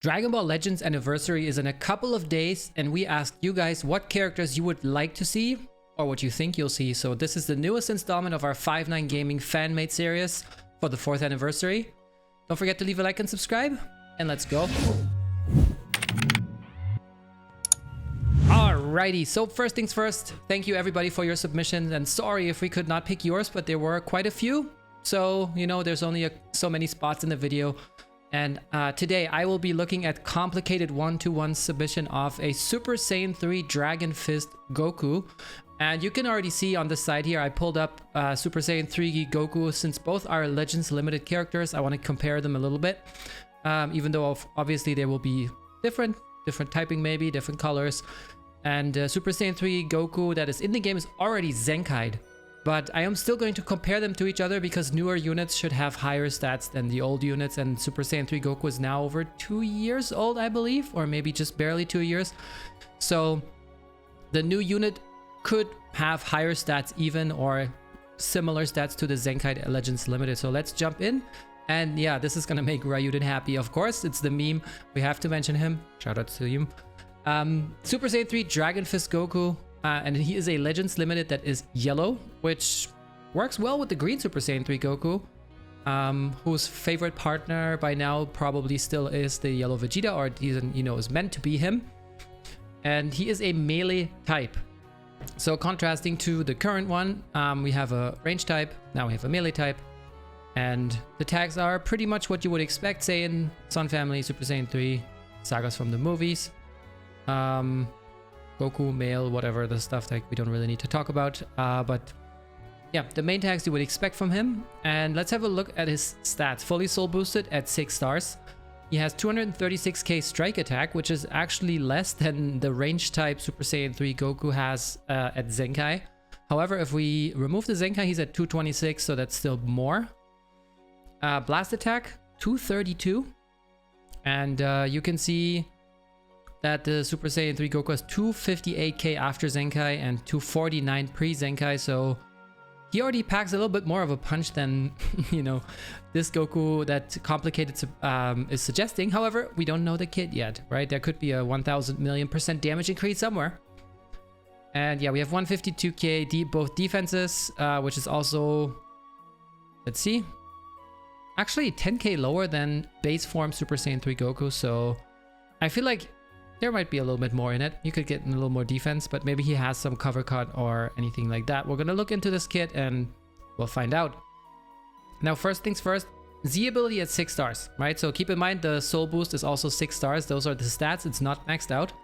Dragon Ball Legends Anniversary is in a couple of days, and we asked you guys what characters you would like to see or what you think you'll see. So this is the newest installment of our 5-9 Gaming fan-made series for the 4th anniversary. Don't forget to leave a like and subscribe, and let's go. Alrighty, so first things first, thank you everybody for your submissions, and sorry if we could not pick yours, but there were quite a few. So, you know, there's only so many spots in the video. And today I will be looking at complicated 1-to-1 submission of a Super Saiyan 3 Dragon Fist Goku. And you can already see on the side here, I pulled up Super Saiyan 3 Goku. Since both are Legends Limited characters, I want to compare them a little bit. Even though obviously they will be different typing maybe, different colors. And Super Saiyan 3 Goku that is in the game is already Zenkai'd. But I am still going to compare them to each other because newer units should have higher stats than the old units, and Super Saiyan 3 Goku is now over 2 years old, I believe, or maybe just barely 2 years. So the new unit could have higher stats even, or similar stats to the Zenkai Legends Limited. So let's jump in. And yeah, this is gonna make Ryuden happy, of course. It's the meme. We have to mention him. Shout out to you. Super Saiyan 3 Dragon Fist Goku. And he is a Legends Limited that is yellow, which works well with the green Super Saiyan 3 Goku, whose favorite partner by now probably still is the yellow Vegeta, or is meant to be him. And he is a melee type. So contrasting to the current one, we have a range type, now we have a melee type. And the tags are pretty much what you would expect, Saiyan, Sun Family, Super Saiyan 3, sagas from the movies. Goku, male, whatever, the stuff that we don't really need to talk about. But yeah, the main tags you would expect from him. And let's have a look at his stats. Fully soul boosted at 6 stars. He has 236k strike attack, which is actually less than the range type Super Saiyan 3 Goku has at Zenkai. However, if we remove the Zenkai, he's at 226, so that's still more. Blast attack, 232. And you can see that the Super Saiyan 3 Goku has 258k after Zenkai and 249 pre-Zenkai, so he already packs a little bit more of a punch than, this Goku that Complicated is suggesting. However, we don't know the kit yet, right? There could be a 1000,000,000% damage increase somewhere. And yeah, we have 152k both defenses, which is also, let's see, actually 10k lower than base form Super Saiyan 3 Goku, so I feel like there might be a little bit more in it. You could get a little more defense, but maybe he has some cover cut or anything like that. We're gonna look into this kit and we'll find out. Now, first things first, Z ability at 6 stars, right? So keep in mind the soul boost is also 6 stars. Those are the stats. It's not maxed out.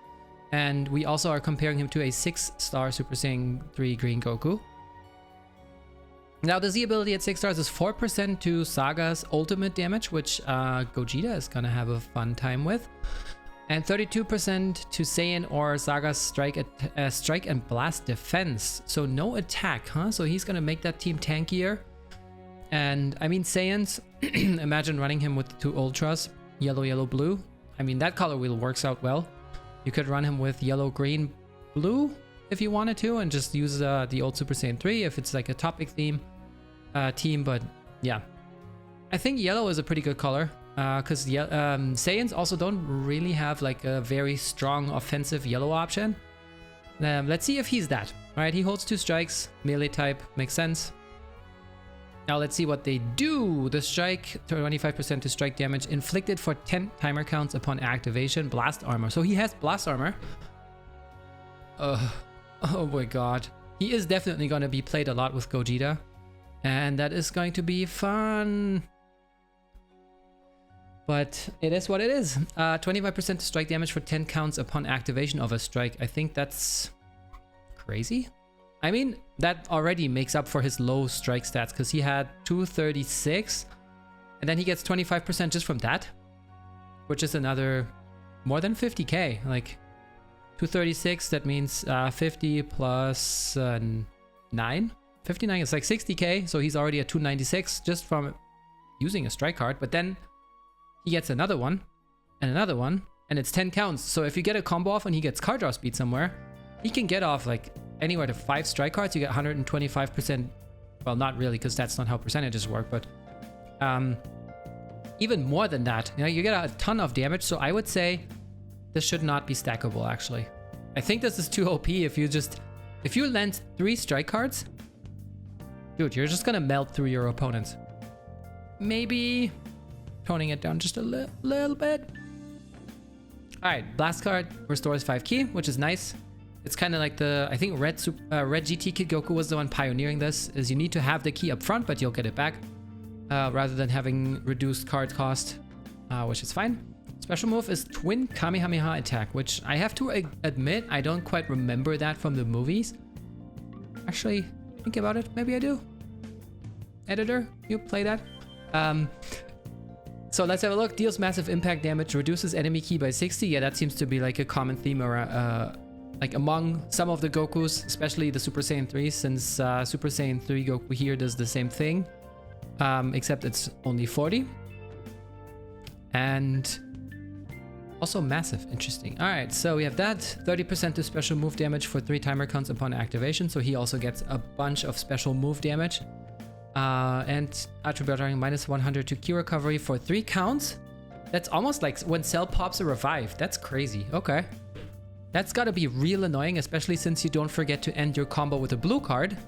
And we also are comparing him to a 6-star Super Saiyan 3 Green Goku. Now, the Z ability at 6 stars is 4% to Saga's ultimate damage, which Gogeta is gonna have a fun time with. And 32% to Saiyan or Saga's strike and blast defense. So no attack, huh? So he's gonna make that team tankier. And I mean, Saiyans, imagine running him with 2 ultras, yellow, yellow, blue. I mean, that color wheel works out well. You could run him with yellow, green, blue if you wanted to, and just use the old Super Saiyan 3 if it's like a topic theme team. But yeah, I think yellow is a pretty good color. Because Saiyans also don't really have like a very strong offensive yellow option. Let's see if he's that. Alright, he holds 2 strikes, melee type, makes sense. Now let's see what they do. The strike, 25% to strike damage, inflicted for 10 timer counts upon activation, blast armor. So he has blast armor. Oh my god. He is definitely going to be played a lot with Gogeta. And that is going to be fun. But it is what it is. 25% strike damage for 10 counts upon activation of a strike. I think that's crazy. I mean, that already makes up for his low strike stats because he had 236. And then he gets 25% just from that, which is another more than 50k. Like 236, that means 50 plus 9. 59 is like 60k. So he's already at 296 just from using a strike card. But then he gets another one, and it's 10 counts. So if you get a combo off and he gets card draw speed somewhere, he can get off like anywhere to 5 strike cards. You get 125%. Well, not really, because that's not how percentages work, but even more than that. You know, you get a ton of damage, so I would say this should not be stackable, actually. I think this is too OP if you land 3 strike cards. Dude, you're just gonna melt through your opponents. Maybe toning it down just a little bit. Alright, blast card restores 5 ki, which is nice. It's kind of like the, I think Red GT Kid Goku was the one pioneering this, is you need to have the key up front, but you'll get it back. Rather than having reduced card cost, which is fine. Special move is Twin Kamehameha Attack, which I have to admit, I don't quite remember that from the movies. Actually, think about it, maybe I do. Editor, you play that? So let's have a look. Deals massive impact damage, reduces enemy ki by 60. Yeah, that seems to be like a common theme around, like among some of the Gokus, especially the Super Saiyan 3, since Super Saiyan 3 Goku here does the same thing, except it's only 40. And also massive, interesting. All right, so we have that. 30% to special move damage for 3 timer counts upon activation, so he also gets a bunch of special move damage. And attribute minus 100 to ki recovery for 3 counts. That's almost like when Cell pops a revive. That's crazy. Okay. That's gotta be real annoying, especially since you don't forget to end your combo with a blue card.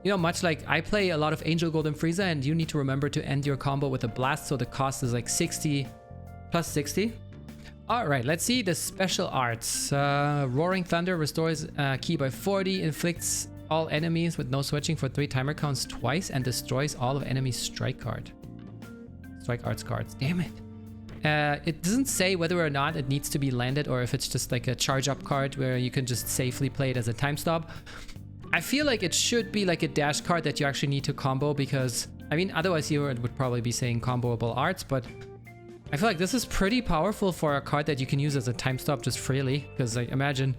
You know, much like I play a lot of Angel Golden Frieza, and you need to remember to end your combo with a blast, so the cost is like 60 plus 60. Alright, let's see the special arts. Roaring Thunder restores ki by 40, inflicts all enemies with no switching for 3 timer counts twice, and destroys all of enemy strike arts cards. Damn it. It doesn't say whether or not it needs to be landed or if it's just like a charge up card where you can just safely play it as a time stop. I feel like it should be like a dash card that you actually need to combo, because I mean, otherwise here it would probably be saying comboable arts, but I feel like this is pretty powerful for a card that you can use as a time stop just freely, because like imagine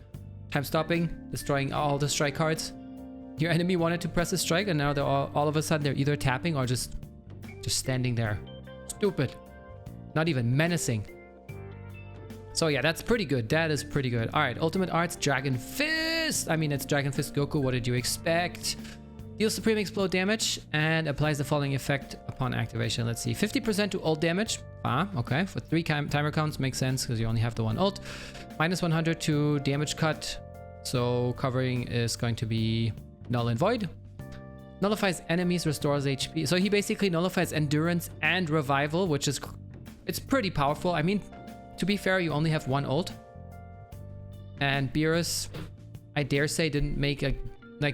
time stopping, destroying all the strike cards. Your enemy wanted to press a strike, and now they're all of a sudden they're either tapping or just standing there. Stupid. Not even menacing. So yeah, that's pretty good. That is pretty good. All right, Ultimate Arts, Dragon Fist. I mean, it's Dragon Fist Goku. What did you expect? Deals Supreme Explode damage and applies the following effect upon activation. Let's see, 50% to ult damage. Okay, for 3 timer counts makes sense because you only have the 1 ult. Minus 100 to damage cut. So covering is going to be null and void. Nullifies enemies, restores HP. So he basically nullifies endurance and revival, which is, it's pretty powerful. I mean, to be fair, you only have 1 ult. And Beerus, I dare say, didn't make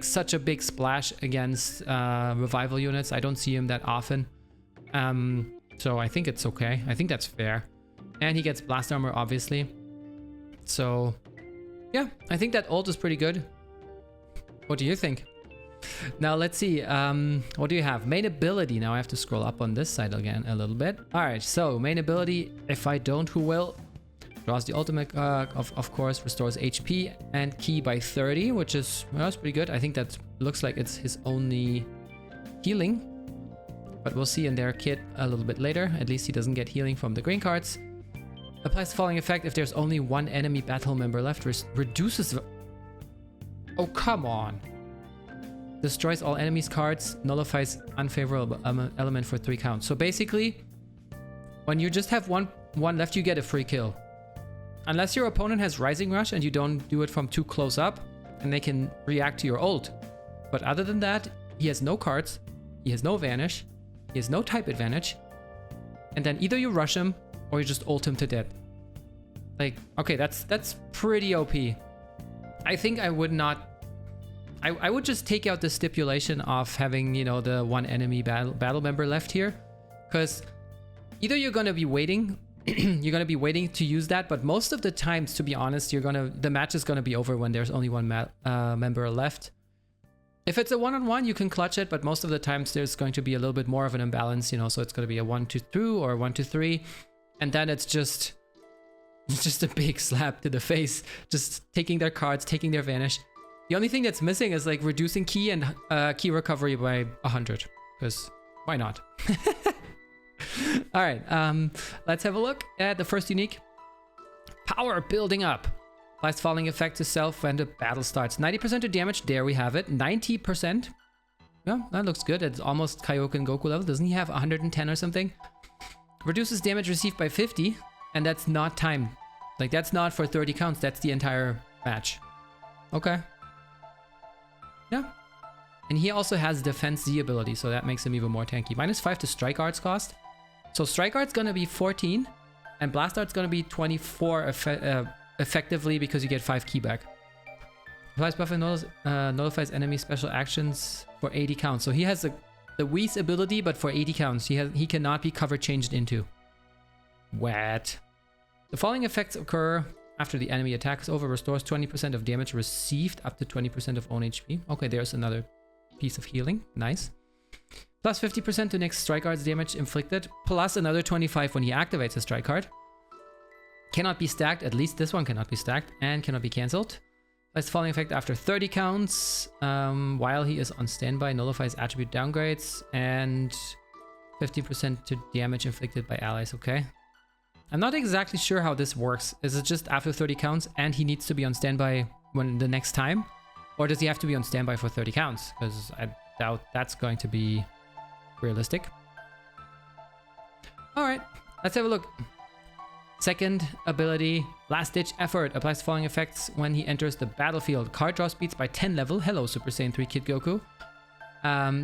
such a big splash against revival units. I don't see him that often. So I think it's okay. I think that's fair. And he gets blast armor, obviously. So yeah, I think that ult is pretty good. What do you think? Now let's see, what do you have? Main ability. Now I have to scroll up on this side again a little bit. All right, so main ability, if I don't, who will? Draws the ultimate, of course, restores HP and ki by 30, which is, well, that's pretty good. I think that looks like it's his only healing, but we'll see in their kit a little bit later. At least he doesn't get healing from the green cards. Applies the following effect if there's only 1 enemy battle member left. Reduces... Oh, come on. Destroys all enemies cards, nullifies unfavorable element for 3 counts. So basically, when you just have one left, you get a free kill. Unless your opponent has Rising Rush and you don't do it from too close up, and they can react to your ult. But other than that, he has no cards, he has no vanish, he has no type advantage, and then either you rush him or you just ult him to death. Like, okay, that's pretty OP. I think I would not... I would just take out the stipulation of having, you know, the 1 enemy battle member left here, because either you're going to be waiting you're going to be waiting to use that, but most of the times, to be honest, the match is going to be over when there's only 1 member left. If it's a one-on-one, you can clutch it, but most of the times there's going to be a little bit more of an imbalance, you know, so it's going to be a 1-2 or 1-3, and then it's just a big slap to the face, just taking their cards, taking their vanish. The only thing that's missing is like reducing ki and ki recovery by 100, because why not? All right, let's have a look at the first unique. Power building up. Applies falling effect to self when the battle starts. 90% to damage, there we have it. 90%. Yeah, that looks good. It's almost Kaioken Goku level. Doesn't he have 110 or something? Reduces damage received by 50, and that's not timed. Like, that's not for 30 counts, that's the entire match. Okay. Yeah. And he also has Defense Z ability, so that makes him even more tanky. -5 to Strike Art's cost. So Strike Art's gonna be 14, and Blast Art's gonna be 24 effectively because you get 5 ki back. Applies buff and nullifies enemy special actions for 80 counts. So he has the Whis ability, but for 80 counts. He cannot be cover changed into. What? The following effects occur after the enemy attack is over. Restores 20% of damage received up to 20% of own HP. Okay, there's another piece of healing. Nice. Plus 50% to next strike card's damage inflicted. Plus another 25 when he activates his strike card. Cannot be stacked. At least this one cannot be stacked. And cannot be cancelled. Plus the following effect after 30 counts. While he is on standby. Nullifies attribute downgrades. And 50% to damage inflicted by allies. Okay. I'm not exactly sure how this works. Is it just after 30 counts and he needs to be on standby when the next time? Or does he have to be on standby for 30 counts? Because I doubt that's going to be realistic. Alright, let's have a look. Second ability, Last Ditch Effort. Applies the following effects when he enters the battlefield. Card draw speeds by 10 level. Hello, Super Saiyan 3 Kid Goku.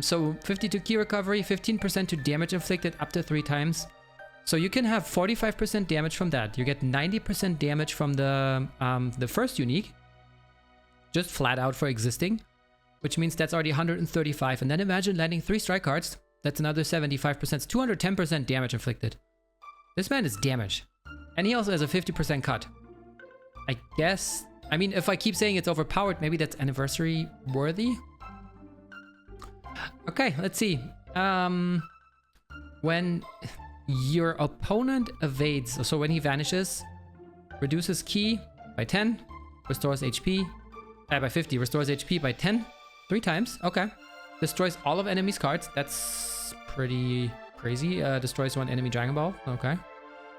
So 52 ki recovery, 15% to damage inflicted up to 3 times. So you can have 45% damage from that. You get 90% damage from the first unique. Just flat out for existing. Which means that's already 135. And then imagine landing 3 strike cards. That's another 75%. It's 210% damage inflicted. This man is damaged. And he also has a 50% cut. I guess... I mean, if I keep saying it's overpowered, maybe that's anniversary worthy. Okay, let's see. When... your opponent evades, so when he vanishes, reduces ki by 10, restores HP by 50, restores HP by 10, 3 times. Okay. Destroys all of enemies' cards. That's pretty crazy. Destroys 1 enemy Dragon Ball. Okay.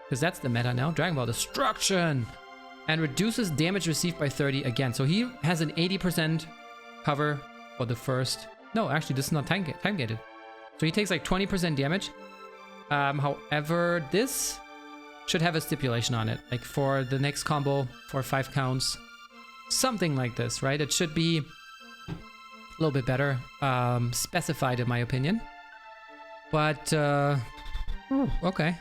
Because that's the meta now. Dragon Ball Destruction. And reduces damage received by 30 again. So he has an 80% cover for the first... No, actually, this is not time gated. So he takes like 20% damage. However, this should have a stipulation on it, like for the next combo for 5 counts, something like this, right? It should be a little bit better specified in my opinion, but okay.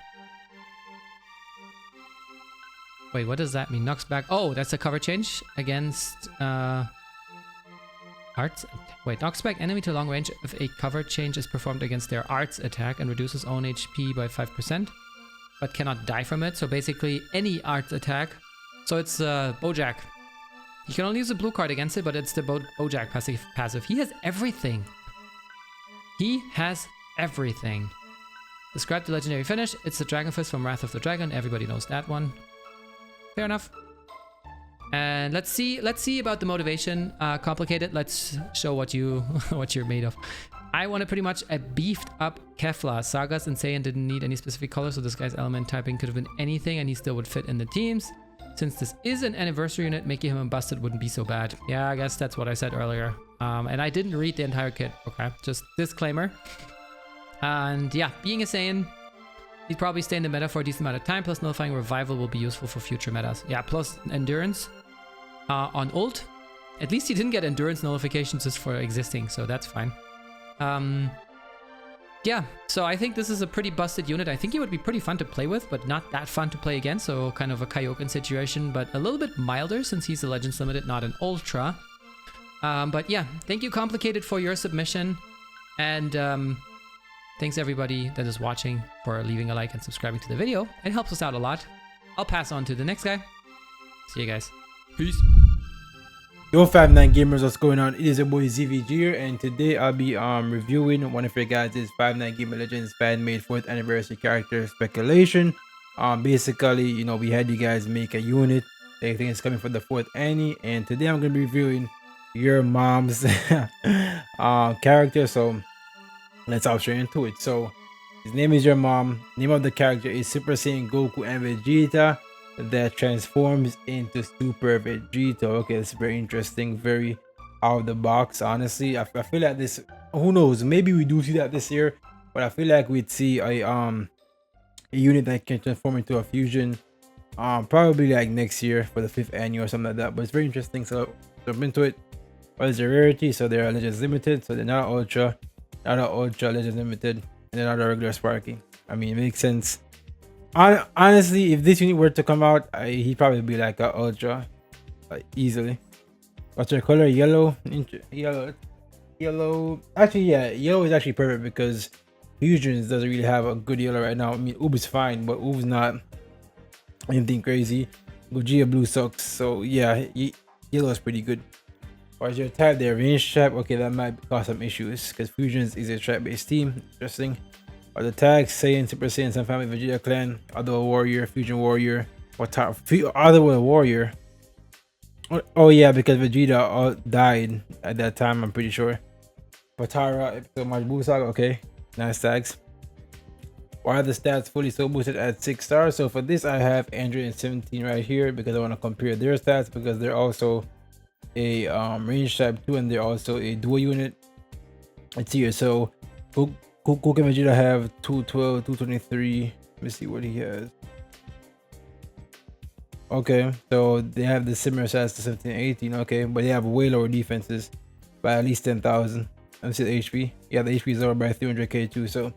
Wait, what does that mean? Knocks back. Oh, that's a cover change against arts. Wait, knocks back enemy to long range if a cover change is performed against their arts attack and reduces own HP by 5%, but cannot die from it. So basically any arts attack. So it's Bojack. You can only use a blue card against it, but it's the Bojack passive. He has everything. He has everything. Describe the legendary finish. It's the Dragon Fist from Wrath of the Dragon. Everybody knows that one. Fair enough. And let's see about the motivation. Complicated. Let's show what you're made of. I wanted pretty much a beefed up Kefla. Sagas and Saiyan didn't need any specific color, so this guy's element typing could have been anything and he still would fit in the teams. Since this is an anniversary unit, making him busted wouldn't be so bad. Yeah, I guess that's what I said earlier. And I didn't read the entire kit. Okay, just disclaimer. And yeah, being a Saiyan, he'd probably stay in the meta for a decent amount of time, plus nullifying revival will be useful for future metas. Yeah, plus endurance. On ult, at least he didn't get endurance nullifications just for existing, so that's fine. Yeah, so I think this is a pretty busted unit. I think it would be pretty fun to play with, but not that fun to play against, so kind of a Kaioken situation, but a little bit milder since he's a Legends Limited, not an Ultra. But yeah, thank you Complicated for your submission, and thanks everybody that is watching for leaving a like and subscribing to the video. It helps us out a lot. I'll pass on to the next guy. See you guys. Peace. Yo 5-9 gamers, what's going on? It is your boy ZvG here, and today I'll be reviewing one of your guys' 5-9 Gamer Legends fan-made 4th anniversary character speculation. Basically, you know, we had you guys make a unit. They think it's coming for the 4th Annie, and today I'm gonna be reviewing your mom's character. So let's hop straight into it. So his name is your mom. Name of the character is Super Saiyan Goku and Vegeta that transforms into Super Vegito. Okay, it's very interesting, very out of the box. Honestly, I feel like this, who knows, maybe we do see that this year, but I feel like we'd see a a unit that can transform into a fusion. Probably like next year for the 5th annual or something like that. But it's very interesting, so jump into it. What is the rarity? So they are Legends Limited, so they're not Ultra, Legends Limited, and they're not a regular Sparky. I mean, it makes sense. Honestly, if this unit were to come out, he'd probably be like a Ultra, easily. What's your color? Yellow. Yellow. Actually, yeah, yellow is actually perfect because Fusions doesn't really have a good yellow right now. I mean, Oob is fine, but Oob's not anything crazy. Gogeta blue sucks, so yeah, yellow is pretty good. What's your type there? Range trap. Okay, that might cause some issues because Fusions is a trap based team. Interesting. Or the tags, Saiyan, Super Saiyan, some family, Vegeta clan, other warrior, fusion warrior, what type? Other warrior. Oh yeah, because Vegeta died at that time, I'm pretty sure. Patara, episode Majboo Saga. Okay, nice tags. Why are the stats fully so boosted at 6 stars? So for this, I have Android and 17 right here because I want to compare their stats because they're also a range type 2 and they're also a dual unit. It's here. So Goku and Vegeta have 212, 223. Let me see what he has. Okay, so they have the similar stats to 17 and 18. Okay, but they have way lower defenses by at least 10,000. Let me see the HP. Yeah, the HP is lower by 300k too. So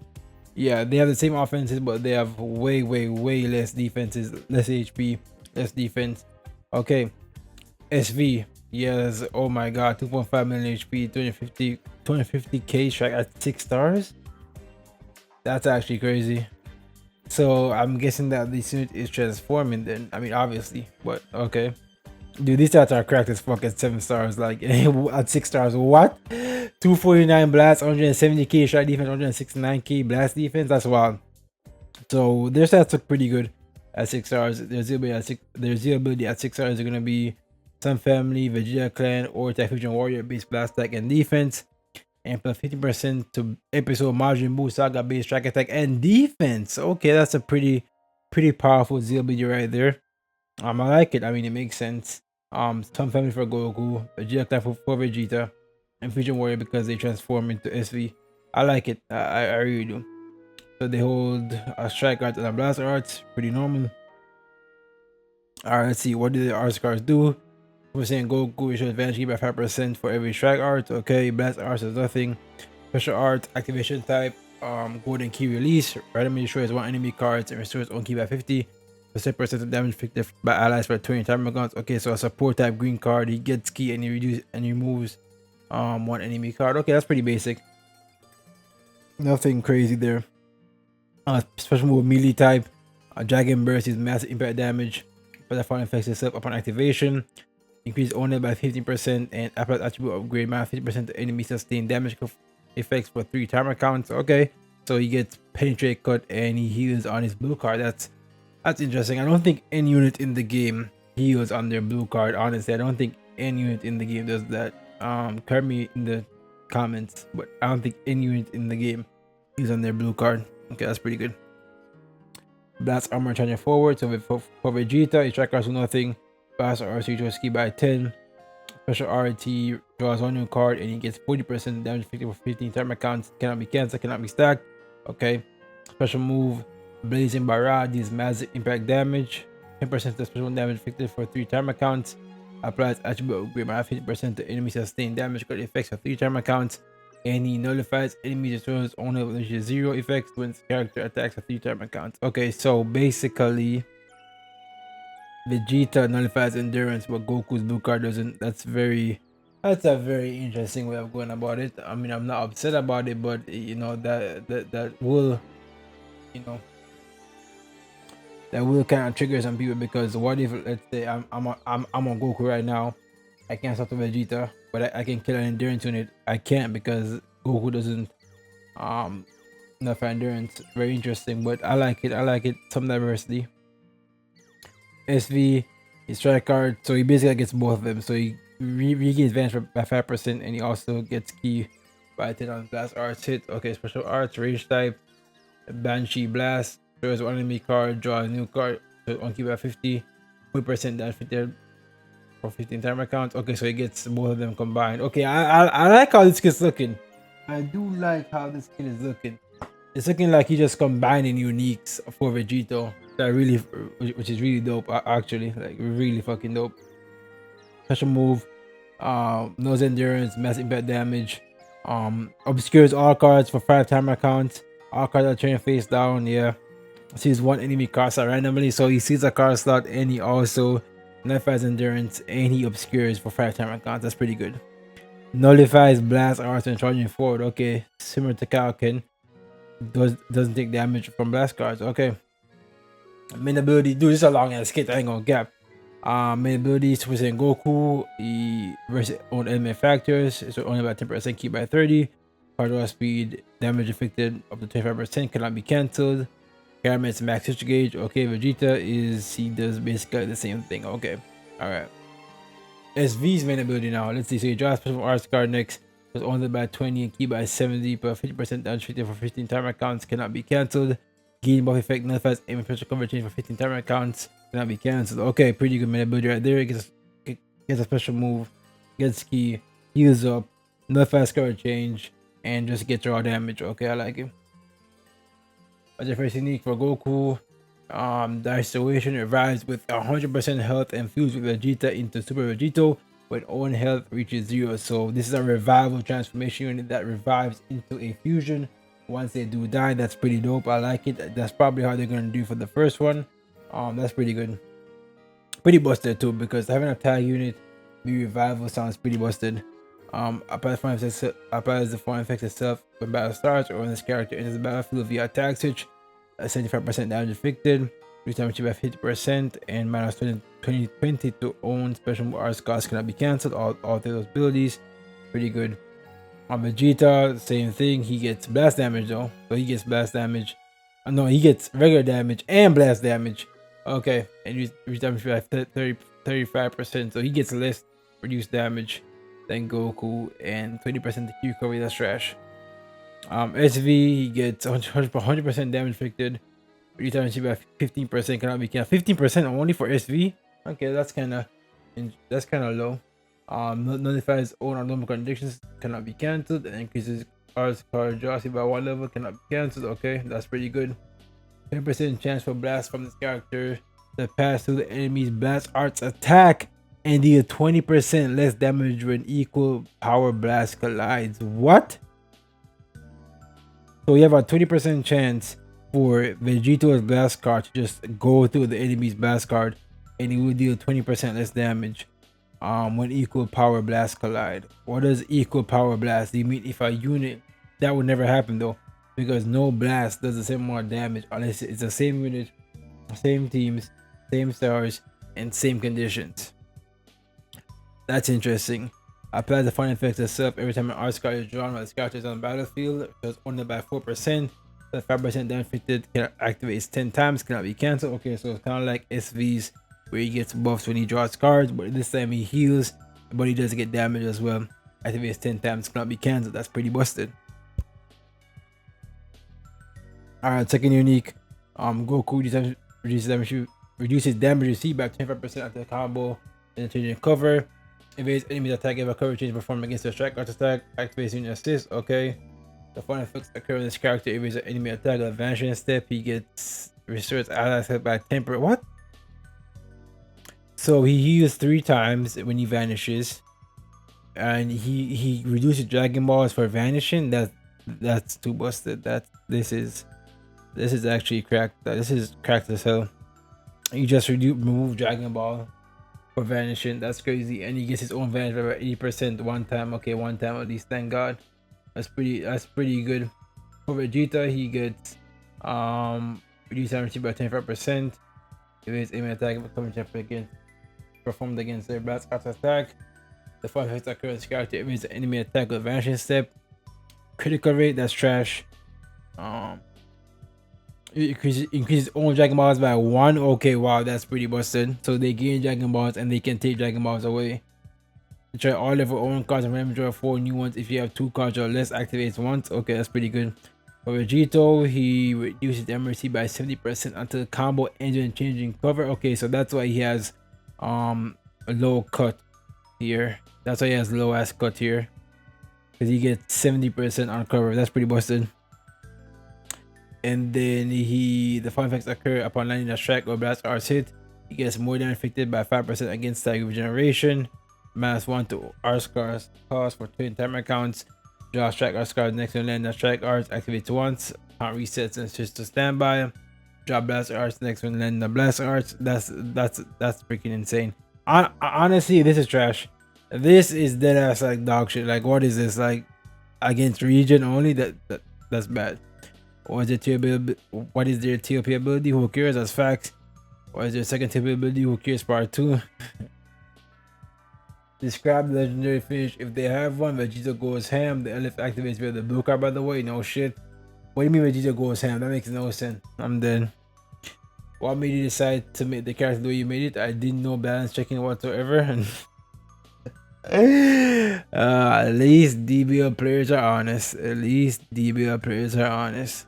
yeah, they have the same offenses, but they have way less defenses, less HP, less defense. Okay, SV. Yes, oh my god, 2.5 million HP, 250k strike at 6 stars. That's actually crazy. So I'm guessing that this unit is transforming then. I mean, obviously, but okay. Dude, these stats are cracked as fuck at 7 stars. Like at 6 stars, what? 249 blast, 170k strike defense, 169k blast defense. That's wild. So their stats look pretty good at 6 stars. Their Z ability at 6 stars are gonna be some family, Vegeta clan, or Fusion warrior based blast attack and defense, and plus 50% to episode Majin Buu Saga based strike attack and defense. Okay, that's a pretty powerful Z ability right there. I like it. I mean, it makes sense. Some family for Goku, Vegeta clan for Vegeta, and Fusion warrior because they transform into SV. I like it. I really do. So they hold a strike art and a blast art, pretty normal. Alright, let's see, what do the art cards do? We're saying Goku shows advantage by 5% for every strike art. Okay, blast art is nothing. Special art, activation type, golden key release, randomly destroys 1 enemy cards and restores own key by 50%. Percent of damage inflicted by allies for 20 timer guns. Okay, so a support type green card, he gets key and he removes 1 enemy card. Okay, that's pretty basic. Nothing crazy there. Special move melee type, Dragon Burst is massive impact damage, but the final affects itself upon activation. Increase owner by 15% and apply attribute upgrade by 50% to enemy sustained damage effects for 3 timer counts. Okay, so he gets penetrate, cut, and he heals on his blue card. That's interesting. I don't think any unit in the game heals on their blue card. Honestly, I don't think any unit in the game does that. Correct me in the comments, but I don't think any unit in the game heals on their blue card. Okay, that's pretty good. Blast armor charging forward. So for Vegeta, his strike cards do nothing. Blast RT draws key by 10. Special RT draws 1 new card and he gets 40% damage inflicted for 15 timer counts. Cannot be cancelled, cannot be stacked. Okay. Special move Blazing Barrage deals massive impact damage. 10% of special damage inflicted for 3 timer counts. Applies attribute upgrade by 50% to enemy sustained damage card effects for 3 timer counts. And he nullifies enemy destroyers only with 0 effects when character attacks for 3 timer counts. Okay, so basically Vegeta nullifies endurance, but Goku's blue card doesn't. That's a very interesting way of going about it. I mean, I'm not upset about it, but you know that will, you know, that will kind of trigger some people because what if, let's say, I'm on Goku right now, I can't stop the Vegeta, but I can kill an endurance unit. I can't because Goku doesn't nullify endurance. Very interesting, but I like it. I like it. Some diversity. SV, his strike card, so he basically gets both of them. So he regains advantage by 5% and he also gets key by 10 on blast arts hit. Okay, special arts, range type, Banshee blast, shows 1 enemy card, draw a new card, so on key by 50, 40% damage inflicted for 15 timer counts. Okay, so he gets both of them combined. Okay, I like how this kid's looking. I do like how this kid is looking. It's looking like he just combining uniques for Vegito. That really, which is really dope. Actually, like really fucking dope. Special move, nose endurance, mass impact damage, obscures all cards for 5 timer counts. All cards are trained face down. Yeah, sees one enemy card slot randomly, so he sees a card slot and he also nullifies endurance and he obscures for 5 timer counts. That's pretty good. Nullifies blast arts and charging forward. Okay, similar to Kalkin. Doesn't take damage from blast cards. Okay. Main ability, dude, this is a long ass skit. I ain't gonna gap. Main ability, Super Saiyan Goku. He versus own element factors. So only about 10% keep by 30. Hardware speed, damage inflicted up to 25% cannot be cancelled. Garment's max switch gauge. Okay, Vegeta he does basically the same thing. Okay, all right. SV's main ability now. Let's see. So he draws special arts card next. Was only by 20 and key by 70, but 50% damage for 15 timer counts cannot be cancelled. Gain buff effect nullifies aim and special cover change for 15 timer counts cannot be cancelled. Okay, pretty good main ability right there. It gets a special move, gets key, heals up, nullifies cover change, and just gets raw damage. Okay, I like it. As your first unique for Goku, the isolation revives with 100% health and fused with Vegeta into Super Vegito when own health reaches 0. So this is a revival transformation unit that revives into a fusion once they do die. That's pretty dope. I like it. That's probably how they're gonna do for the first one. That's pretty good. Pretty busted too, because having a tag unit be revival sounds pretty busted. Applies the form effects itself when battle starts or when this character enters the battlefield via attack switch. 75% damage inflicted, reach damage by 50%, and minus 20 to own special arts cost cannot be cancelled. All three of those abilities, pretty good. On Vegeta, same thing. He gets blast damage though, so he gets blast damage. No, he gets regular damage and blast damage. Okay, and reach damage by 35%, so he gets less reduced damage than Goku, and 20% to Q recovery. That's trash. SV, he gets 100% damage inflicted. Reduce damage by 15% cannot be cancelled. 15% only for SV. Okay, that's kind of low. Nullifies own or normal conditions cannot be cancelled, and increases arts card velocity by 1 level cannot be cancelled. Okay, that's pretty good. 10% chance for blast from this character to pass through the enemy's blast arts attack and deal 20% less damage when equal power blast collides. What? So you have a 20% chance for Vegito's blast card to just go through the enemy's blast card, and it will deal 20% less damage when equal power blast collide. What does equal power blast? Do you mean if a unit, that would never happen though, because no blast does the same amount of damage unless it's the same unit, same teams, same stars, and same conditions. That's interesting. Apply the fun effects itself every time an arts card is drawn while the character is on the battlefield. Does only by 4%. The 5% damage inflicted can activate 10 times, cannot be cancelled. Okay, so it's kind of like SV's, where he gets buffs when he draws cards, but this time he heals, but he does get damage as well. Activates 10 times, cannot be cancelled. That's pretty busted. Alright, second unique. Goku reduces damage received by 25% after the combo and changing cover. Evades enemy's attack if a cover change performed against the strike arts attack. Activates unit assist. Okay. The fun effects occur when this character evades an enemy attack with a vanishing step. He gets restores ally set by temper. What? So he heals 3 times when he vanishes, and he reduces Dragon Balls for vanishing. That's too busted. This is actually cracked. This is cracked as hell. You just remove Dragon Ball for vanishing. That's crazy. And he gets his own vanish by about 80% one time. Okay, one time at least, thank God. That's pretty good. For Vegeta, he gets reduced damage by 25%. If his aim attack performed against their blast arts attack. The fun effects occur in this character if it's an enemy attack with vanishing step. Critical rate, that's trash. It increases own Dragon Balls by 1. Okay, wow, that's pretty busted. So they gain Dragon Balls and they can take Dragon Balls away. Try all level own cards and remember draw 4 new ones. If you have 2 cards or less, activates once. Okay, that's pretty good. For Vegito, he reduces the MRC by 70% until the combo ends when changing cover. Okay, so that's why he has a low cut here. That's why he has low ass cut here, because he gets 70% on cover. That's pretty busted. And then the fun effects occur upon landing a strike or blast arts hit. He gets more than affected by 5% against stag regeneration. -1 to R scars cost for 20 timer counts. Draw strike R scars next to land a strike arts activates once. Count resets and switch to standby. Draw blast arts next when land the blast arts. That's freaking insane. Honestly, this is trash. This is dead ass like dog shit. Like, what is this? Like, against region only? That's bad. What is their TOP ability? Who cares? That's facts. What is their second TOP ability? Who cares? Part 2. Describe the legendary finish if they have one. Vegeta goes ham. The LF activates via the blue card, by the way. No shit. What do you mean Vegeta goes ham? That makes no sense. I'm dead. What made you decide to make the character the way you made it? I didn't know balance checking whatsoever. At least DBL players are honest. At least DBL players are honest.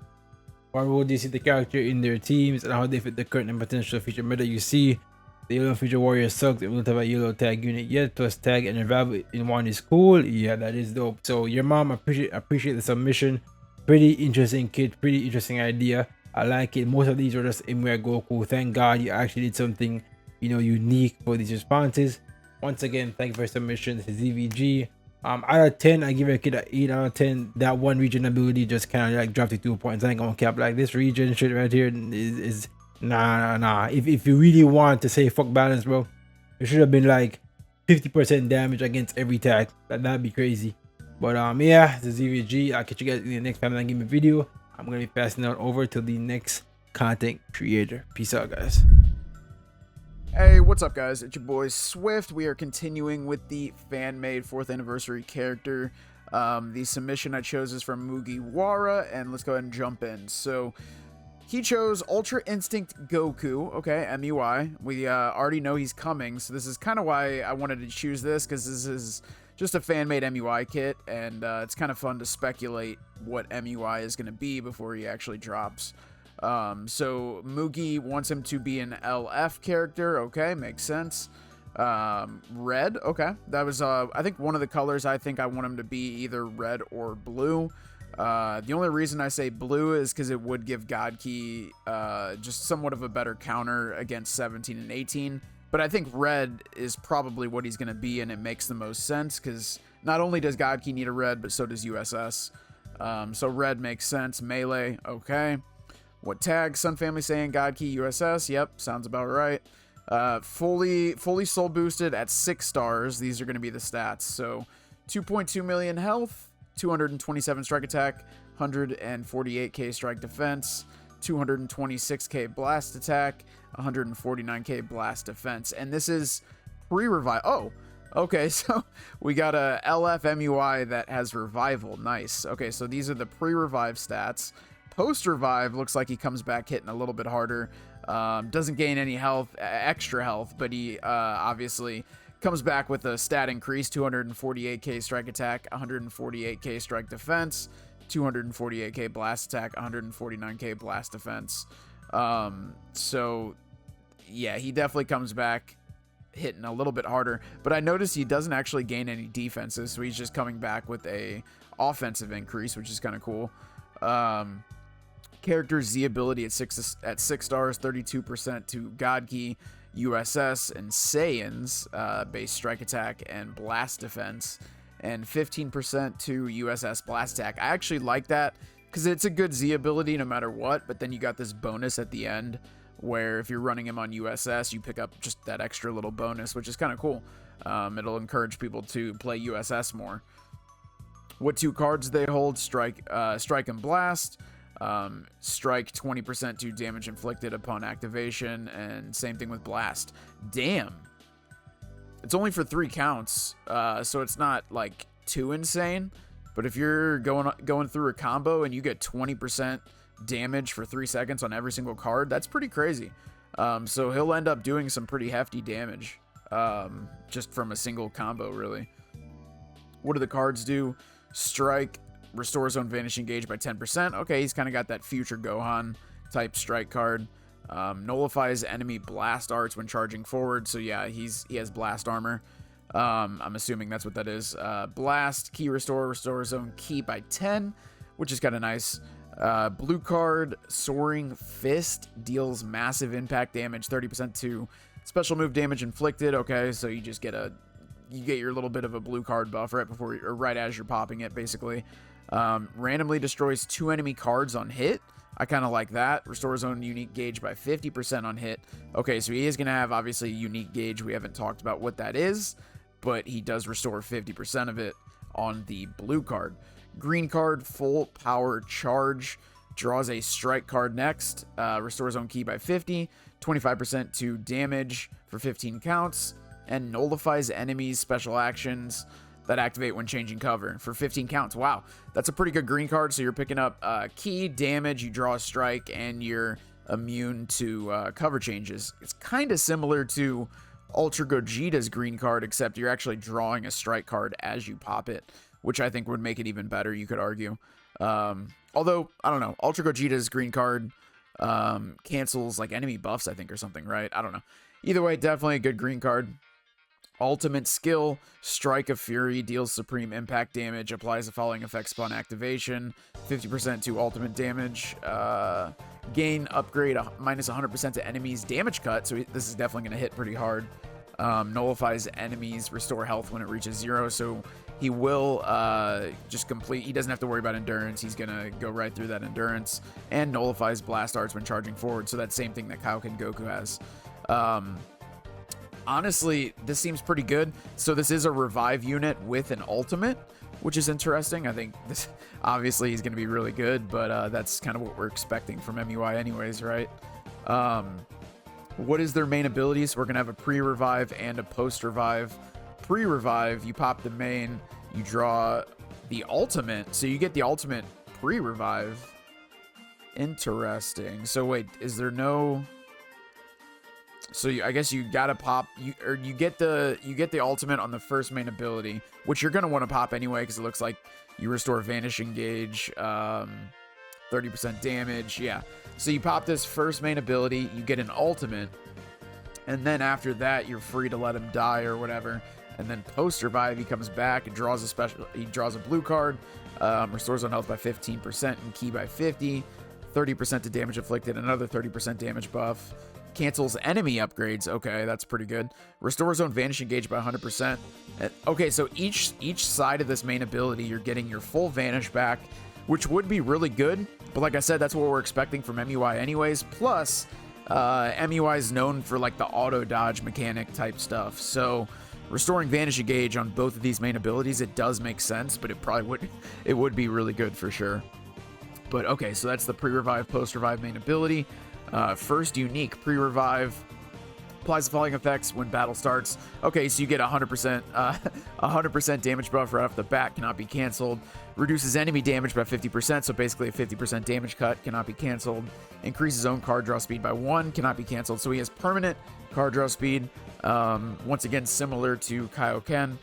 What role do you see the character in their teams and how they fit the current and potential future meta you see? The yellow future warrior sucks. It won't have a yellow tag unit yet. Plus tag and revival in one is cool. Yeah, that is dope. So your mom, appreciate the submission. Pretty interesting kid. Pretty interesting idea. I like it. Most of these are just Imware Goku. Thank God you actually did something, you know, unique for these responses. Once again, thank you for your submission. This is ZvG. Out of 10, I give it a kid an 8 out of 10. That one region ability just kind of like dropped it 2 points. I ain't gonna cap. Like, this region shit right here is nah. If you really want to say fuck balance, bro, it should have been like 50% damage against every tag. That'd be crazy. But yeah, this is ZvG. I'll catch you guys in the next Family Gaming video. I'm gonna be passing out over to the next content creator. Peace out, guys. Hey, what's up, guys? It's your boy Swift. We are continuing with the fan-made 4th anniversary character. The submission I chose is from Mugiwara, and let's go ahead and jump in. So he chose Ultra Instinct Goku, okay, MUI. We already know he's coming, so this is kind of why I wanted to choose this, because this is just a fan-made MUI kit, and it's kind of fun to speculate what MUI is going to be before he actually drops. So Mugi wants him to be an LF character. Okay, makes sense. Red. Okay, that was I think one of the colors I think I want him to be either red or blue. The only reason I say blue is because it would give God Key just somewhat of a better counter against 17 and 18. But I think red is probably what he's going to be, and it makes the most sense because not only does God Key need a red, but so does USS. So red makes sense. Melee. Okay. What tag? Sun Family Saiyan, God Key, USS. Yep, sounds about right. Fully soul boosted at 6 stars. These are going to be the stats. So 2.2 million health, 227 strike attack, 148k strike defense, 226k blast attack, 149k blast defense. And this is pre-revive. Oh, okay. So we got a LF MUI that has revival. Nice. Okay, so these are the pre-revive stats. Post-revive looks like he comes back hitting a little bit harder. Doesn't gain any health, extra health, but he obviously comes back with a stat increase, 248k strike attack, 148k strike defense, 248k blast attack, 149k blast defense. So yeah, he definitely comes back hitting a little bit harder, but I noticed he doesn't actually gain any defenses, so he's just coming back with a offensive increase, which is kind of cool. Character Z ability at 6 stars, 32% to God Key, USS, and Saiyans, base strike attack and blast defense, and 15% to USS blast attack. I actually like that because it's a good Z ability no matter what, but then you got this bonus at the end where if you're running him on USS, you pick up just that extra little bonus, which is kind of cool. It'll encourage people to play USS more. What 2 cards they hold? Strike and blast. Strike 20% to damage inflicted upon activation, and same thing with blast. Damn, it's only for 3 counts, so it's not like too insane. But if you're going through a combo and you get 20% damage for 3 seconds on every single card, that's pretty crazy. So he'll end up doing some pretty hefty damage, just from a single combo, really. What do the cards do? Strike restores own vanishing gauge by 10%. Okay, he's kind of got that future Gohan type strike card. Nullifies enemy blast arts when charging forward. So yeah, he has blast armor. I'm assuming that's what that is. Blast, key restores own key by 10, which is kind of nice. Blue card, Soaring Fist, deals massive impact damage, 30% to special move damage inflicted. Okay, so you just get your little bit of a blue card buff right before, or right as you're popping it, basically. Randomly destroys 2 enemy cards on hit. I kind of like that. Restores own unique gauge by 50% on hit. Okay, so he is going to have, obviously, a unique gauge. We haven't talked about what that is, but he does restore 50% of it on the blue card. Green card, Full Power Charge. Draws a strike card next. Restores own ki by 50. 25% to damage for 15 counts. And nullifies enemies' special actions that activate when changing cover for 15 counts. Wow, that's a pretty good green card. So you're picking up key damage, you draw a strike, and you're immune to cover changes. It's kind of similar to Ultra Gogeta's green card, except you're actually drawing a strike card as you pop it, which I think would make it even better, you could argue. Although, I don't know, Ultra Gogeta's green card cancels like enemy buffs, I think, or something, right? I don't know. Either way, definitely a good green card. Ultimate skill, Strike of Fury, deals supreme impact damage, applies the following effects upon activation, 50% to ultimate damage, gain upgrade minus 100% to enemies damage cut, so this is definitely going to hit pretty hard. Nullifies enemies, restore health when it reaches 0, so he will just complete, he doesn't have to worry about endurance, he's going to go right through that endurance, and nullifies blast arts when charging forward, so that's same thing that Kaioken Goku has. Honestly, this seems pretty good. So this is a revive unit with an ultimate, which is interesting. I think this, obviously he's going to be really good, but that's kind of what we're expecting from MUI anyways, right? What is their main abilities? We're going to have a pre-revive and a post-revive. Pre-revive, you pop the main, you draw the ultimate. So you get the ultimate pre-revive. Interesting. So wait, is there no... So I guess you gotta pop, you get the ultimate on the first main ability, which you're gonna want to pop anyway because it looks like you restore Vanishing Gauge, 30% damage. Yeah. So you pop this first main ability, you get an ultimate, and then after that you're free to let him die or whatever. And then post revive, he comes back and draws a blue card, restores on health by 15% and ki by 50, 30% to damage inflicted, another 30% damage buff. Cancels enemy upgrades. Okay, that's pretty good. Restores own Vanishing Gauge by 100%. Okay, so each side of this main ability, you're getting your full Vanish back, which would be really good. But like I said, that's what we're expecting from MUI anyways. Plus, MUI is known for like the auto dodge mechanic type stuff. So restoring Vanishing Gauge on both of these main abilities, it does make sense, but it would be really good for sure. But okay, so that's the pre-revive, post-revive main ability. First unique pre-revive, applies the following effects when battle starts. Okay, so you get 100% damage buff right off the bat, cannot be canceled. Reduces enemy damage by 50%, so basically a 50% damage cut, cannot be canceled. Increases own card draw speed by 1, cannot be canceled. So he has permanent card draw speed, once again similar to Kaioken.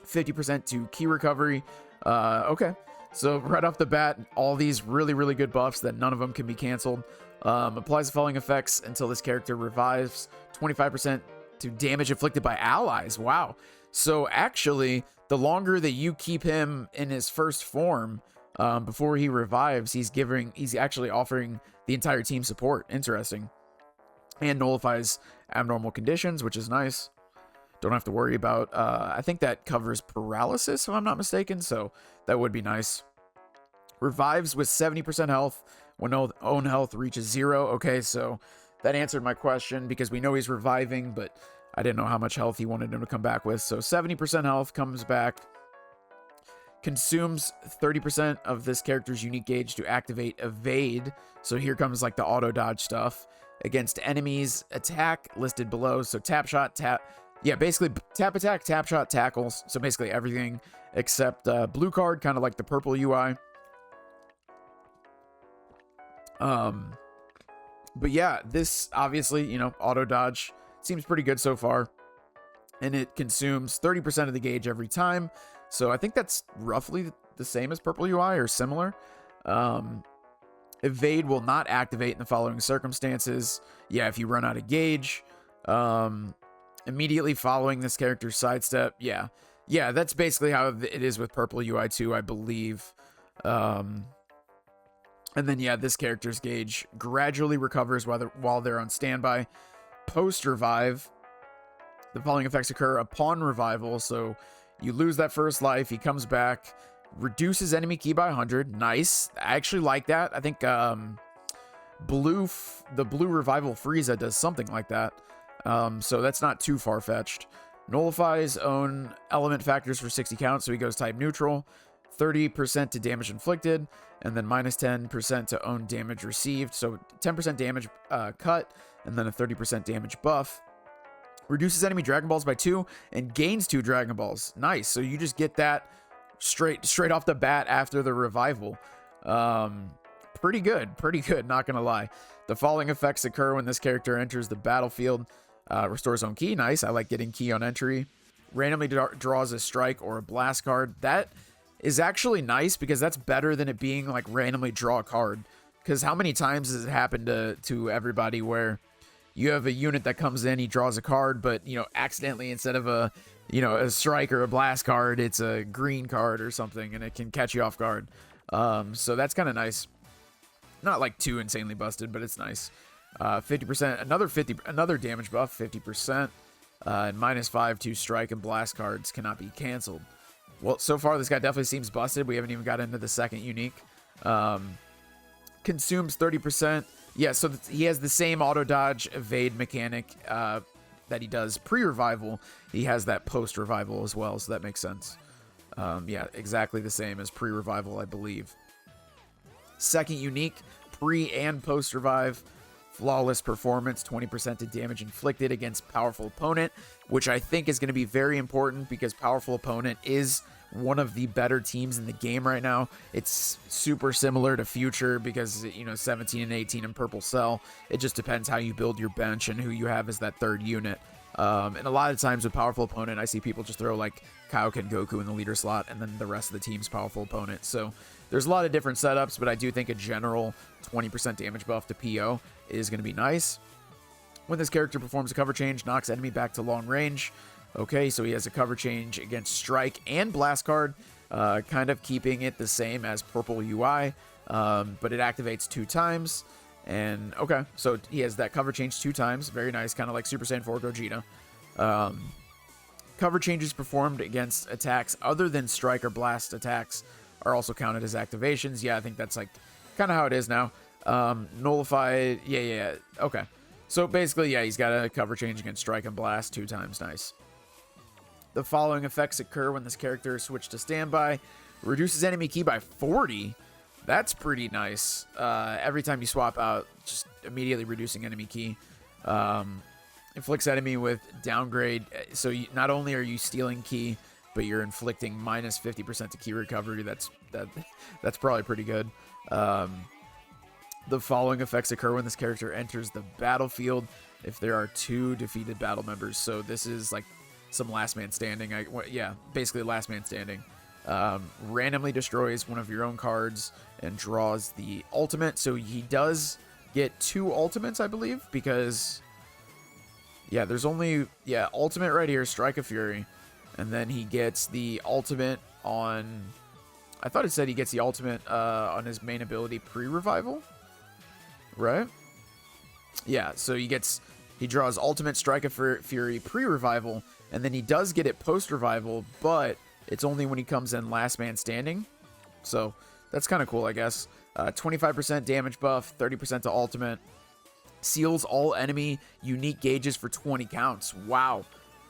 50% to ki recovery. Okay, so right off the bat, all these really good buffs that none of them can be canceled. Applies the following effects until this character revives. 25% to damage inflicted by allies. Wow. So actually, the longer that you keep him in his first form, before he revives, he's actually offering the entire team support. Interesting. And nullifies abnormal conditions, which is nice. Don't have to worry about, I think that covers paralysis, if I'm not mistaken, so that would be nice. Revives with 70% health when own health reaches 0. Okay, so that answered my question because we know he's reviving, but I didn't know how much health he wanted him to come back with. So 70% health comes back. Consumes 30% of this character's unique gauge to activate evade. So here comes like the auto dodge stuff. Against enemies, attack listed below. So tap shot, tap. Yeah, basically tap attack, tap shot, tackles. So basically everything except blue card, kind of like the purple UI. But yeah, this obviously, auto dodge seems pretty good so far, and it consumes 30% of the gauge every time. So I think that's roughly the same as purple UI or similar. Evade will not activate in the following circumstances. Yeah, if you run out of gauge, immediately following this character's sidestep. Yeah, that's basically how it is with purple UI 2, I believe. And then, yeah, this character's gauge gradually recovers while they're on standby. Post-revive, the following effects occur upon revival. So you lose that first life, he comes back, reduces enemy ki by 100. Nice. I actually like that. I think the blue revival Frieza does something like that. So that's not too far-fetched. Nullifies own element factors for 60 counts, so he goes type neutral. 30% to damage inflicted, and then minus 10% to own damage received. So 10% damage cut, and then a 30% damage buff. Reduces enemy Dragon Balls by 2 and gains 2 Dragon Balls. Nice. So you just get that straight off the bat after the revival. Pretty good, not gonna lie. The following effects occur when this character enters the battlefield. Restores own ki. Nice. I like getting ki on entry. Randomly draws a strike or a blast card. That is actually nice because that's better than it being like randomly draw a card. Because how many times has it happened to everybody where you have a unit that comes in, he draws a card, but, you know, accidentally instead of a strike or a blast card, it's a green card or something, and it can catch you off guard. So that's kind of nice. Not like too insanely busted, but it's nice. 50%, another damage buff, 50%, and minus 5 to strike and blast cards cannot be canceled. Well, so far this guy definitely seems busted. We haven't even got into the second unique. Consumes 30%. Yeah, so he has the same auto dodge evade mechanic that he does pre-revival. He has that post-revival as well, so that makes sense. Yeah, exactly the same as pre-revival, I believe. Second unique, pre and post-revive. Flawless performance, 20% to damage inflicted against powerful opponent, which I think is going to be very important because powerful opponent is one of the better teams in the game right now. It's super similar to Future because, you know, 17 and 18 in Purple Cell. It just depends how you build your bench and who you have as that third unit. And a lot of times with powerful opponent, I see people just throw like Kaioken Goku in the leader slot and then the rest of the team's powerful opponent. So there's a lot of different setups, but I do think a general 20% damage buff to PO is going to be nice. When this character performs a cover change, knocks enemy back to long range. Okay, so he has a cover change against Strike and Blast card, kind of keeping it the same as Purple UI, but it activates 2 times. And okay, so he has that cover change 2 times. Very nice, kind of like Super Saiyan 4 Gogeta. Cover changes performed against attacks other than Strike or Blast attacks are also counted as activations. Yeah, I think that's like kind of how it is now. Nullified. Yeah. Okay. So basically, yeah, he's got a cover change against Strike and Blast 2 times. Nice. The following effects occur when this character is switched to standby. Reduces enemy ki by 40. That's pretty nice. Every time you swap out, just immediately reducing enemy ki. Inflicts enemy with downgrade. So not only are you stealing ki, but you're inflicting minus 50% to ki recovery. That's probably pretty good. The following effects occur when this character enters the battlefield if there are 2 defeated battle members. So this is like some last man standing. Basically last man standing. Randomly destroys one of your own cards and draws the ultimate. So he does get 2 ultimates, I believe, because there's only ultimate right here, Strike of Fury, and then he gets the ultimate on. I thought it said he gets the ultimate on his main ability pre-revival, right? Yeah, so he draws ultimate Strike of Fury pre-revival, and then he does get it post-revival, but it's only when he comes in last man standing. So that's kind of cool, I guess. 25% damage buff, 30% to ultimate. Seals all enemy unique gauges for 20 counts. Wow,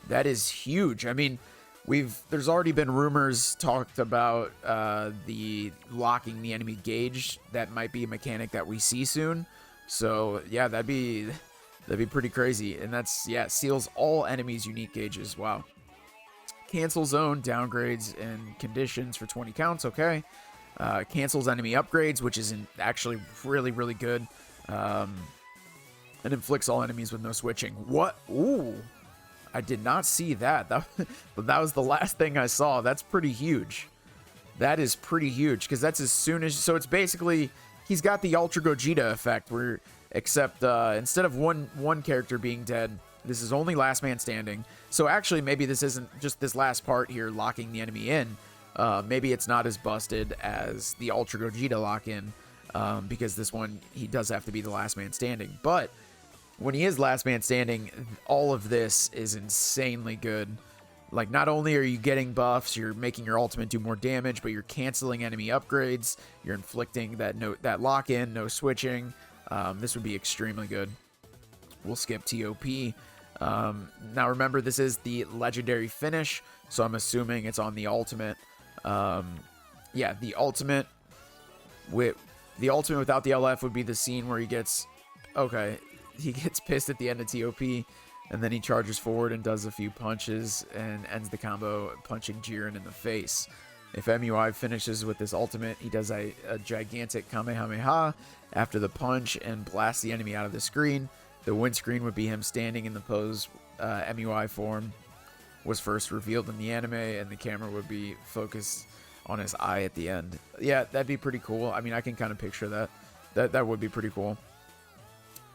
that is huge. I mean, there's already been rumors talked about the locking the enemy gauge. That might be a mechanic that we see soon. So yeah, that'd be pretty crazy. And that's seals all enemies unique gauges. Wow. Cancel zone downgrades and conditions for 20 counts. Okay. Cancels enemy upgrades, which is actually really, really good. And inflicts all enemies with no switching. What? Ooh. I did not see that. That was the last thing I saw. That's pretty huge. That is pretty huge, because that's as soon as... So it's basically... He's got the Ultra Gogeta effect, where except instead of one character being dead, this is only last man standing. So actually, maybe this isn't just this last part here locking the enemy in. Maybe it's not as busted as the Ultra Gogeta lock-in. because this one, he does have to be the last man standing. But when he is last man standing, all of this is insanely good. Like, not only are you getting buffs, you're making your ultimate do more damage, but you're canceling enemy upgrades. You're inflicting that lock-in, no switching. This would be extremely good. We'll skip TOP. Now remember, this is the legendary finish, so I'm assuming it's on the ultimate. Yeah, the ultimate without the LF would be the scene where he gets pissed at the end of TOP, and then he charges forward and does a few punches and ends the combo punching Jiren in the face. If MUI finishes with this ultimate, he does a gigantic Kamehameha after the punch and blasts the enemy out of the screen. The win screen would be him standing in the pose MUI form was first revealed in the anime, and the camera would be focused on his eye at the end. Yeah, that'd be pretty cool. I mean, I can kind of picture that. That would be pretty cool.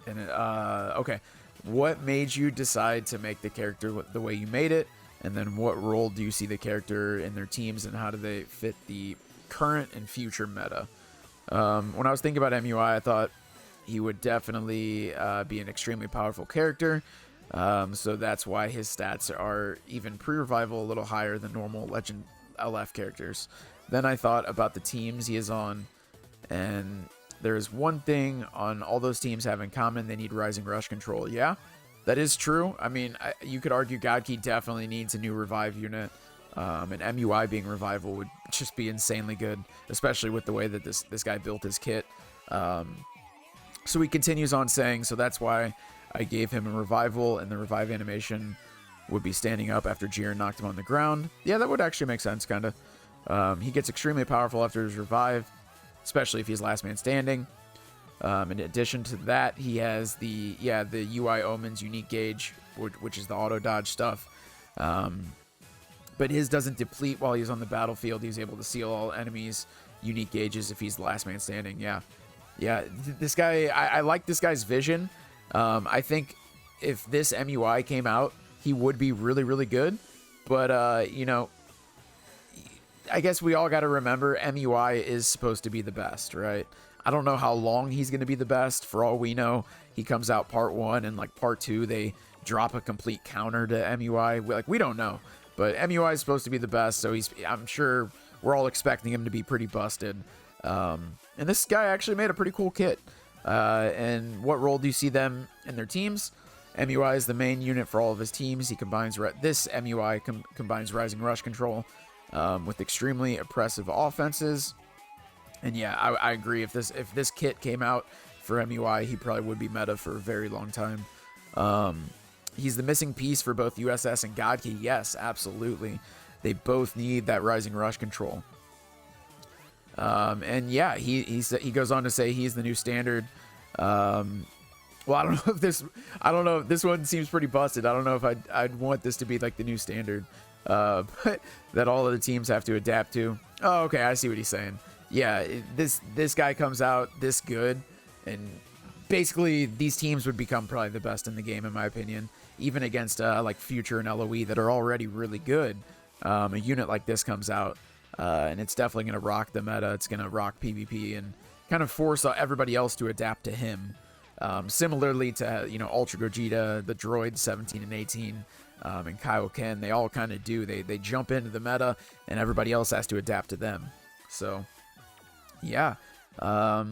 And okay, what made you decide to make the character the way you made it? And then what role do you see the character in their teams, and how do they fit the current and future meta? When I was thinking about MUI, I thought he would definitely be an extremely powerful character. So that's why his stats are even pre-revival a little higher than normal Legend LF characters. Then I thought about the teams he is on, and there's one thing on all those teams have in common: they need Rising Rush control. Yeah, that is true. I mean, you could argue Godkey definitely needs a new revive unit, and MUI being revival would just be insanely good, especially with the way that this guy built his kit. So he continues on saying, so that's why I gave him a revival, and the revive animation would be standing up after Jiren knocked him on the ground. Yeah, that would actually make sense, kind of. He gets extremely powerful after his revive, especially if he's last man standing. In addition to that, he has the UI Omens unique gauge, which is the auto dodge stuff. But his doesn't deplete while he's on the battlefield. He's able to seal all enemies' unique gauges if he's the last man standing. Yeah, this guy, I like this guy's vision. I think if this MUI came out, he would be really, really good. But, you know, I guess we all got to remember MUI is supposed to be the best, right? I don't know how long he's going to be the best. For all we know, he comes out part 1, and like part 2, they drop a complete counter to MUI. We don't know. But MUI is supposed to be the best, so I'm sure we're all expecting him to be pretty busted. And this guy actually made a pretty cool kit. And what role do you see them in their teams? MUI is the main unit for all of his teams. He combines this MUI combines Rising Rush control with extremely oppressive offenses. And yeah, I agree. If this kit came out for MUI, he probably would be meta for a very long time. He's the missing piece for both USS and Godkey. Yes, absolutely. They both need that Rising Rush control. And yeah, he goes on to say he's the new standard. Well, I don't know if this one seems pretty busted. I don't know if I'd want this to be like the new standard, but that all of the teams have to adapt to. Oh, okay, I see what he's saying. Yeah, this guy comes out this good, and basically these teams would become probably the best in the game, in my opinion, even against like Future and LOE that are already really good. A unit like this comes out, and it's definitely going to rock the meta. It's going to rock PvP and kind of force everybody else to adapt to him. Similarly to, Ultra Gogeta, the droids 17 and 18, and Kaioken, they all kind of do. They jump into the meta, and everybody else has to adapt to them. So, yeah. The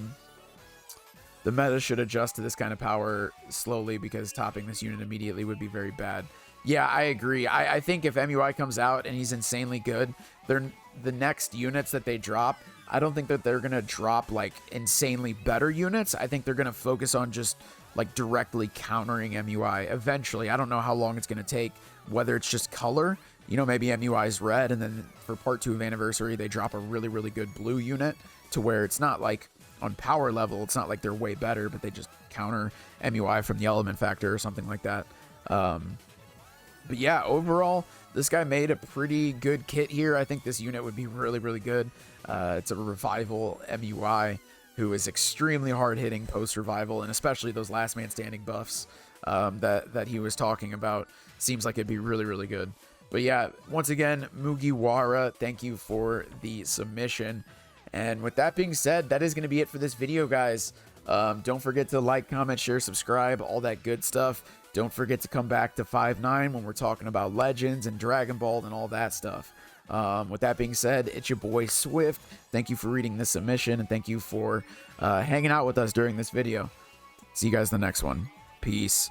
meta should adjust to this kind of power slowly, because topping this unit immediately would be very bad. Yeah, I agree. I think if MUI comes out and he's insanely good, the next units that they drop, I don't think that they're going to drop like insanely better units. I think they're going to focus on just like directly countering MUI eventually. I don't know how long it's going to take, whether it's just color, maybe MUI is red, and then for part 2 of Anniversary, they drop a really, really good blue unit to where it's not like on power level, it's not like they're way better, but they just counter MUI from the element factor or something like that. But yeah, overall, this guy made a pretty good kit here. I think this unit would be really, really good. It's a revival MUI who is extremely hard-hitting post-revival, and especially those last man standing buffs that he was talking about. Seems like it'd be really, really good. But yeah, once again, Mugiwara, thank you for the submission. And with that being said, that is going to be it for this video, guys. Don't forget to like, comment, share, subscribe, all that good stuff. Don't forget to come back to 5-9 when we're talking about Legends and Dragon Ball and all that stuff. With that being said, it's your boy Swift. Thank you for reading this submission, and thank you for hanging out with us during this video. See you guys in the next one. Peace.